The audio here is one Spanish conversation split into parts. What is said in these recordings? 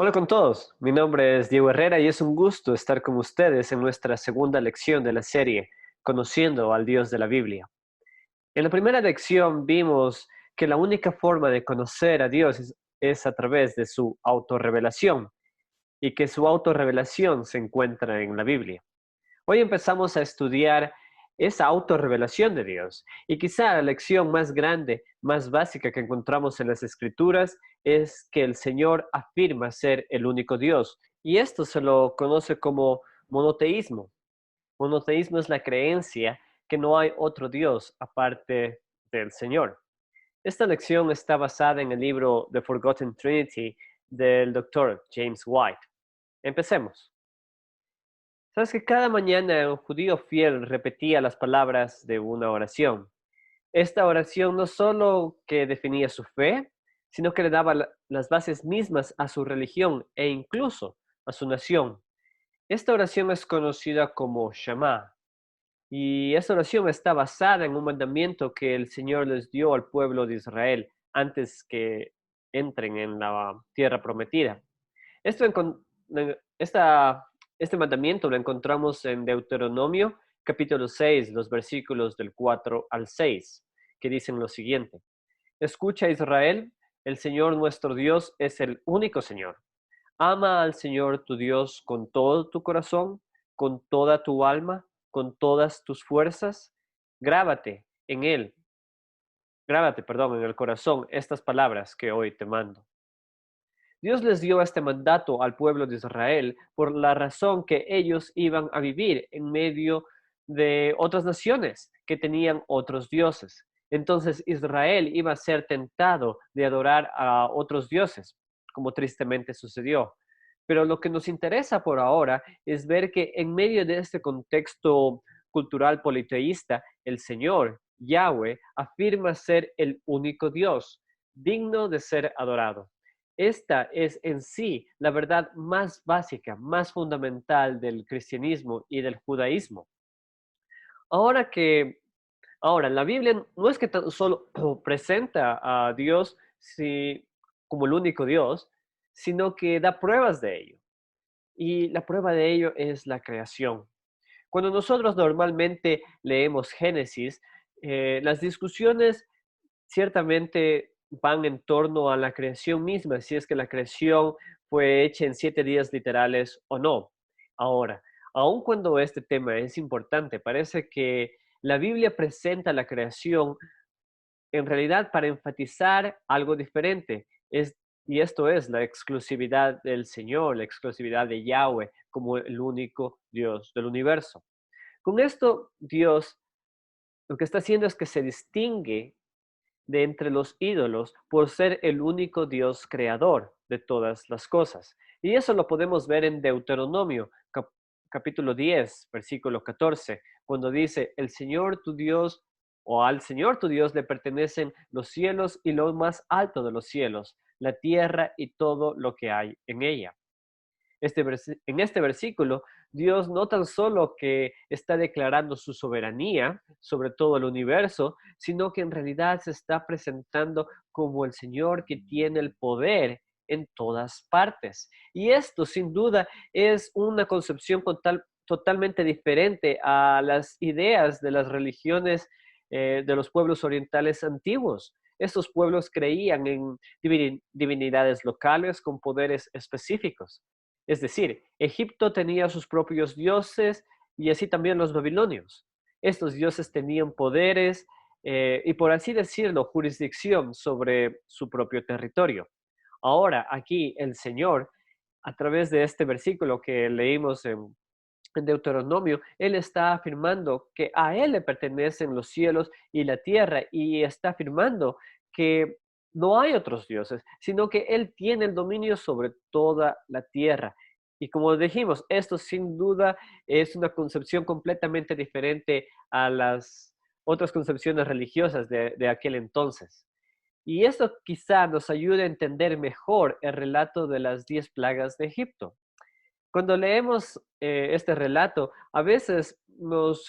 Hola con todos, mi nombre es Diego Herrera y es un gusto estar con ustedes en nuestra segunda lección de la serie Conociendo al Dios de la Biblia. En la primera lección vimos que la única forma de conocer a Dios es a través de su autorrevelación y que su autorrevelación se encuentra en la Biblia. Hoy empezamos a estudiar esa autorrevelación de Dios y quizá la lección más grande, más básica que encontramos en las Escrituras es que el Señor afirma ser el único Dios y esto se lo conoce como monoteísmo. Monoteísmo es la creencia que no hay otro Dios aparte del Señor. Esta lección está basada en el libro The Forgotten Trinity del doctor James White. Empecemos. Sabes que cada mañana un judío fiel repetía las palabras de una oración. Esta oración no solo que definía su fe, sino que le daba las bases mismas a su religión e incluso a su nación. Esta oración es conocida como Shema, y esta oración está basada en un mandamiento que el Señor les dio al pueblo de Israel antes que entren en la tierra prometida. Esto esta, este mandamiento lo encontramos en Deuteronomio capítulo 6, los versículos del 4 al 6, que dicen lo siguiente. Escucha Israel, el Señor nuestro Dios es el único Señor. Ama al Señor tu Dios con todo tu corazón, con toda tu alma, con todas tus fuerzas. Grábate en él, grábate, perdón, en el corazón estas palabras que hoy te mando. Dios les dio este mandato al pueblo de Israel por la razón que ellos iban a vivir en medio de otras naciones que tenían otros dioses. Entonces Israel iba a ser tentado de adorar a otros dioses, como tristemente sucedió. Pero lo que nos interesa por ahora es ver que en medio de este contexto cultural politeísta, el Señor, Yahweh, afirma ser el único Dios, digno de ser adorado. Esta es en sí la verdad más básica, más fundamental del cristianismo y del judaísmo. Ahora que, ahora, la Biblia no es que tan solo presenta a Dios como el único Dios, sino que da pruebas de ello. Y la prueba de ello es la creación. Cuando nosotros normalmente leemos Génesis, las discusiones ciertamente van en torno a la creación misma, si es que la creación fue hecha en 7 días literales o no. Ahora, aun cuando este tema es importante, parece que la Biblia presenta la creación en realidad para enfatizar algo diferente. Y esto es la exclusividad del Señor, la exclusividad de Yahweh como el único Dios del universo. Con esto, Dios lo que está haciendo es que se distingue de entre los ídolos por ser el único Dios creador de todas las cosas. Y eso lo podemos ver en Deuteronomio, capítulo 10, versículo 14, cuando dice, el Señor tu Dios o al Señor tu Dios le pertenecen los cielos y lo más alto de los cielos, la tierra y todo lo que hay en ella. En este versículo, Dios no tan solo que está declarando su soberanía sobre todo el universo, sino que en realidad se está presentando como el Señor que tiene el poder en todas partes. Y esto, sin duda, es una concepción totalmente diferente a las ideas de las religiones de los pueblos orientales antiguos. Estos pueblos creían en divinidades locales con poderes específicos. Es decir, Egipto tenía sus propios dioses y así también los babilonios. Estos dioses tenían poderes y, por así decirlo, jurisdicción sobre su propio territorio. Ahora, aquí el Señor, a través de este versículo que leímos en Deuteronomio, Él está afirmando que a Él le pertenecen los cielos y la tierra y está afirmando que no hay otros dioses, sino que Él tiene el dominio sobre toda la tierra. Y como dijimos, esto sin duda es una concepción completamente diferente a las otras concepciones religiosas de aquel entonces. Y esto quizá nos ayude a entender mejor el relato de las 10 plagas de Egipto. Cuando leemos este relato, a veces nos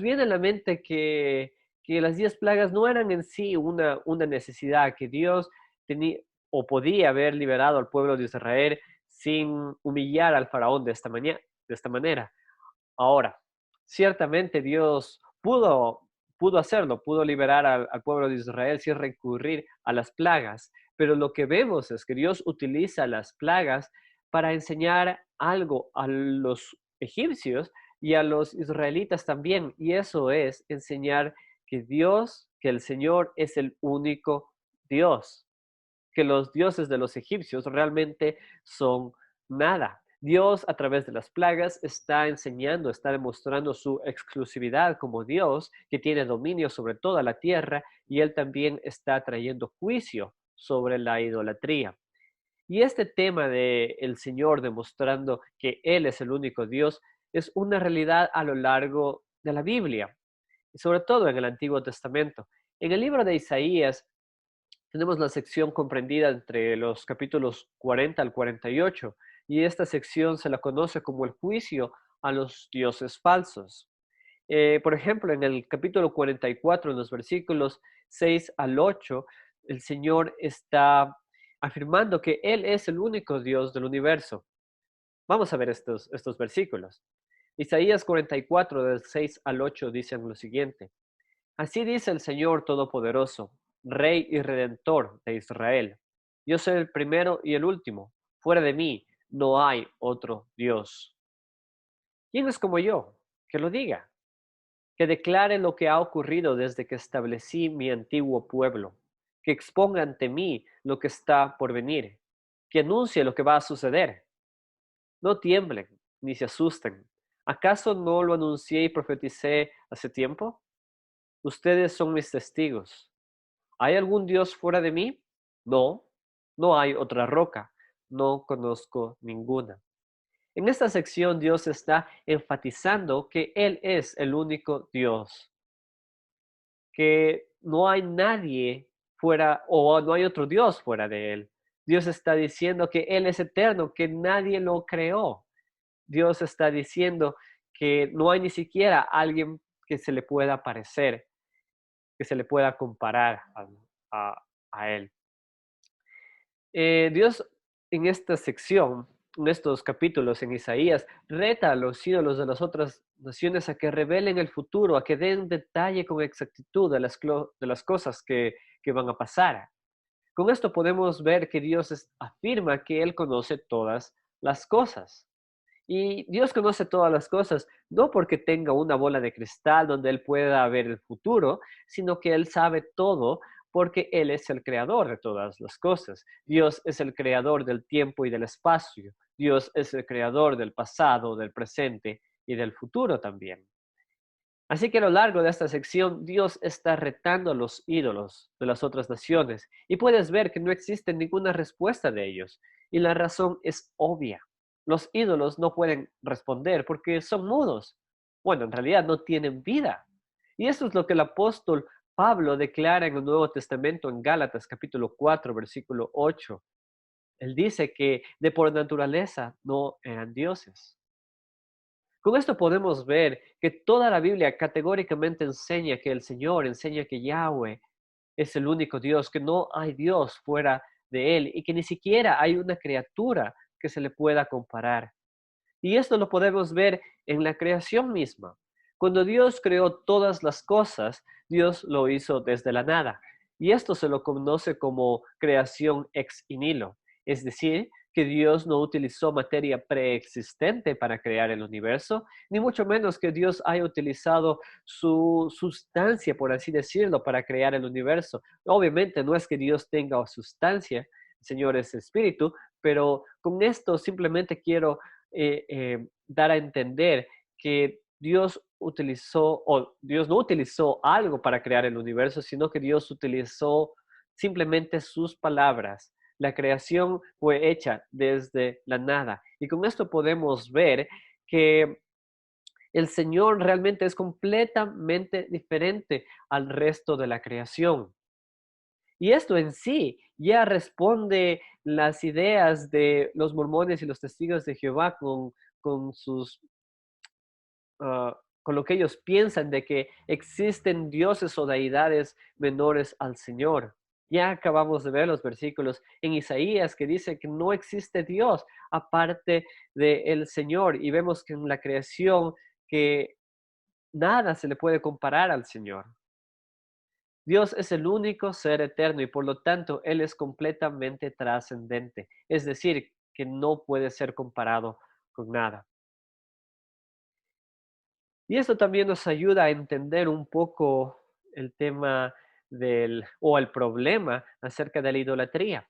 viene a la mente que las 10 plagas no eran en sí una necesidad, que Dios tenía o podía haber liberado al pueblo de Israel sin humillar al faraón de esta manera. Ahora, ciertamente Dios pudo hacerlo, pudo liberar al pueblo de Israel sin recurrir a las plagas, pero lo que vemos es que Dios utiliza las plagas para enseñar algo a los egipcios y a los israelitas también, y eso es enseñar que el Señor es el único Dios, que los dioses de los egipcios realmente son nada. Dios a través de las plagas está enseñando, está demostrando su exclusividad como Dios que tiene dominio sobre toda la tierra, y Él también está trayendo juicio sobre la idolatría. Y este tema de el Señor demostrando que Él es el único Dios es una realidad a lo largo de la Biblia, y sobre todo en el Antiguo Testamento. En el libro de Isaías tenemos la sección comprendida entre los capítulos 40 al 48, y esta sección se la conoce como el juicio a los dioses falsos. Por ejemplo, en el capítulo 44, en los versículos 6 al 8, el Señor está afirmando que Él es el único Dios del universo. Vamos a ver estos versículos. Isaías 44, del 6 al 8, dicen lo siguiente. Así dice el Señor Todopoderoso, Rey y Redentor de Israel. Yo soy el primero y el último. Fuera de mí no hay otro Dios. ¿Quién es como yo? Que lo diga, que declare lo que ha ocurrido desde que establecí mi antiguo pueblo, que exponga ante mí lo que está por venir, que anuncie lo que va a suceder. No tiemblen ni se asusten. ¿Acaso no lo anuncié y profeticé hace tiempo? Ustedes son mis testigos. ¿Hay algún Dios fuera de mí? No, no hay otra roca. No conozco ninguna. En esta sección Dios está enfatizando que Él es el único Dios, que no hay nadie fuera o no hay otro Dios fuera de Él. Dios está diciendo que Él es eterno, que nadie lo creó. Dios está diciendo que no hay ni siquiera alguien que se le pueda parecer, que se le pueda comparar a Él. Dios en esta sección, en estos capítulos en Isaías, reta a los ídolos de las otras naciones a que revelen el futuro, a que den detalle con exactitud de las cosas que van a pasar. Con esto podemos ver que Dios afirma que Él conoce todas las cosas. Y Dios conoce todas las cosas, no porque tenga una bola de cristal donde Él pueda ver el futuro, sino que Él sabe todo porque Él es el creador de todas las cosas. Dios es el creador del tiempo y del espacio. Dios es el creador del pasado, del presente y del futuro también. Así que a lo largo de esta sección, Dios está retando a los ídolos de las otras naciones, y puedes ver que no existe ninguna respuesta de ellos. Y la razón es obvia. Los ídolos no pueden responder porque son mudos. Bueno, en realidad no tienen vida. Y eso es lo que el apóstol Pablo declara en el Nuevo Testamento en Gálatas capítulo 4, versículo 8. Él dice que de por naturaleza no eran dioses. Con esto podemos ver que toda la Biblia categóricamente enseña que el Señor, enseña que Yahweh es el único Dios, que no hay Dios fuera de Él y que ni siquiera hay una criatura que se le pueda comparar. Y esto lo podemos ver en la creación misma. Cuando Dios creó todas las cosas, Dios lo hizo desde la nada. Y esto se lo conoce como creación ex nihilo. Es decir, que Dios no utilizó materia preexistente para crear el universo, ni mucho menos que Dios haya utilizado su sustancia, por así decirlo, para crear el universo. Obviamente no es que Dios tenga sustancia, el Señor es espíritu, pero con esto simplemente quiero dar a entender que Dios utilizó, o Dios no utilizó algo para crear el universo, sino que Dios utilizó simplemente sus palabras. La creación fue hecha desde la nada. Y con esto podemos ver que el Señor realmente es completamente diferente al resto de la creación. Y esto en sí ya responde las ideas de los mormones y los testigos de Jehová con sus, con lo que ellos piensan de que existen dioses o deidades menores al Señor. Ya acabamos de ver los versículos en Isaías que dice que no existe Dios aparte del Señor y vemos que en la creación que nada se le puede comparar al Señor. Dios es el único ser eterno y por lo tanto Él es completamente trascendente, es decir, que no puede ser comparado con nada. Y esto también nos ayuda a entender un poco el tema o el problema acerca de la idolatría.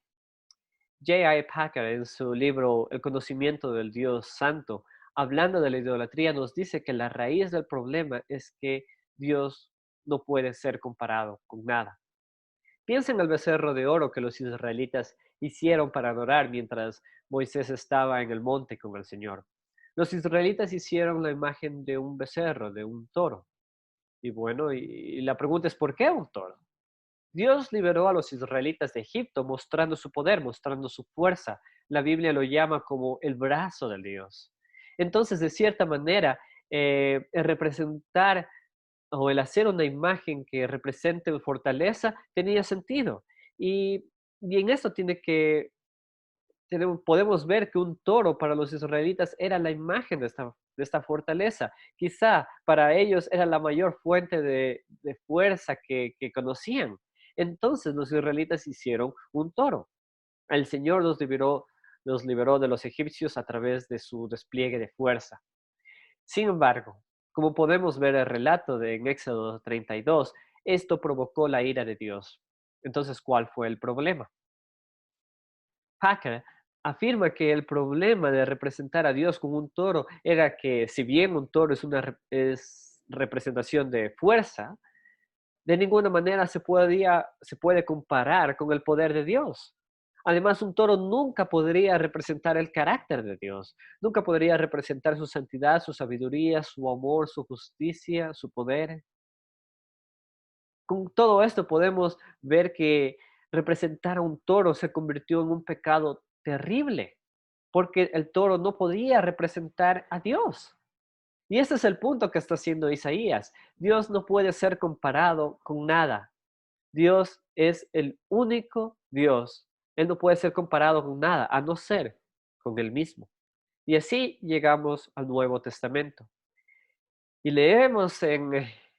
J.I. Packer en su libro El conocimiento del Dios Santo, hablando de la idolatría, nos dice que la raíz del problema es que Dios no puede ser comparado con nada. Piensa en el becerro de oro que los israelitas hicieron para adorar mientras Moisés estaba en el monte con el Señor. Los israelitas hicieron la imagen de un becerro, de un toro. Y bueno, y la pregunta es, ¿por qué un toro? Dios liberó a los israelitas de Egipto mostrando su poder, mostrando su fuerza. La Biblia lo llama como el brazo de Dios. Entonces, de cierta manera, el representar o el hacer una imagen que represente fortaleza tenía sentido. Y, y en esto podemos ver que un toro para los israelitas era la imagen de esta fortaleza. Quizá para ellos era la mayor fuente de fuerza que conocían. Entonces los israelitas hicieron un toro. El Señor los liberó de los egipcios a través de su despliegue de fuerza. Sin embargo, como podemos ver el relato en Éxodo 32, esto provocó la ira de Dios. Entonces, ¿cuál fue el problema? Packer afirma que el problema de representar a Dios con un toro era que si bien un toro es representación de fuerza, de ninguna manera se puede comparar con el poder de Dios. Además, un toro nunca podría representar el carácter de Dios, nunca podría representar su santidad, su sabiduría, su amor, su justicia, su poder. Con todo esto podemos ver que representar a un toro se convirtió en un pecado terrible, porque el toro no podía representar a Dios. Y ese es el punto que está haciendo Isaías. Dios no puede ser comparado con nada. Dios es el único Dios. Él no puede ser comparado con nada, a no ser con Él mismo. Y así llegamos al Nuevo Testamento. Y leemos en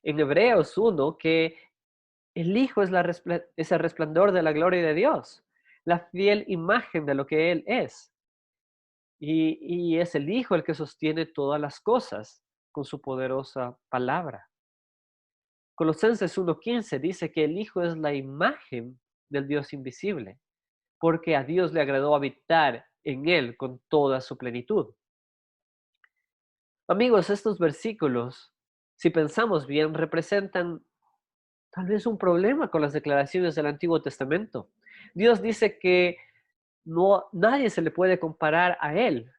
Hebreos 1 que el Hijo es el resplandor de la gloria de Dios, la fiel imagen de lo que Él es. Y es el Hijo el que sostiene todas las cosas con su poderosa palabra. Colosenses 1:15 dice que el Hijo es la imagen del Dios invisible, porque a Dios le agradó habitar en Él con toda su plenitud. Amigos, estos versículos, si pensamos bien, representan tal vez un problema con las declaraciones del Antiguo Testamento. Dios dice que nadie se le puede comparar a Él,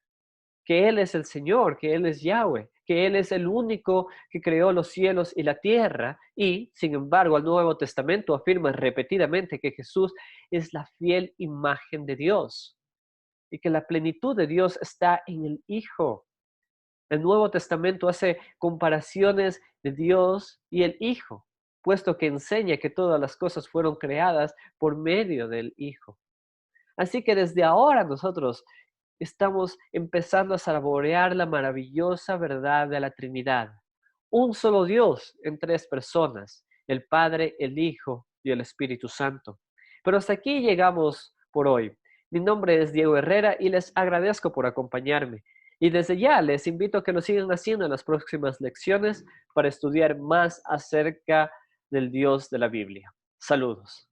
que Él es el Señor, que Él es Yahweh, que Él es el único que creó los cielos y la tierra. Y, sin embargo, el Nuevo Testamento afirma repetidamente que Jesús es la fiel imagen de Dios y que la plenitud de Dios está en el Hijo. El Nuevo Testamento hace comparaciones de Dios y el Hijo, puesto que enseña que todas las cosas fueron creadas por medio del Hijo. Así que desde ahora nosotros estamos empezando a saborear la maravillosa verdad de la Trinidad. Un solo Dios en tres personas, el Padre, el Hijo y el Espíritu Santo. Pero hasta aquí llegamos por hoy. Mi nombre es Diego Herrera y les agradezco por acompañarme. Y desde ya les invito a que lo sigan haciendo en las próximas lecciones para estudiar más acerca del Dios de la Biblia. Saludos.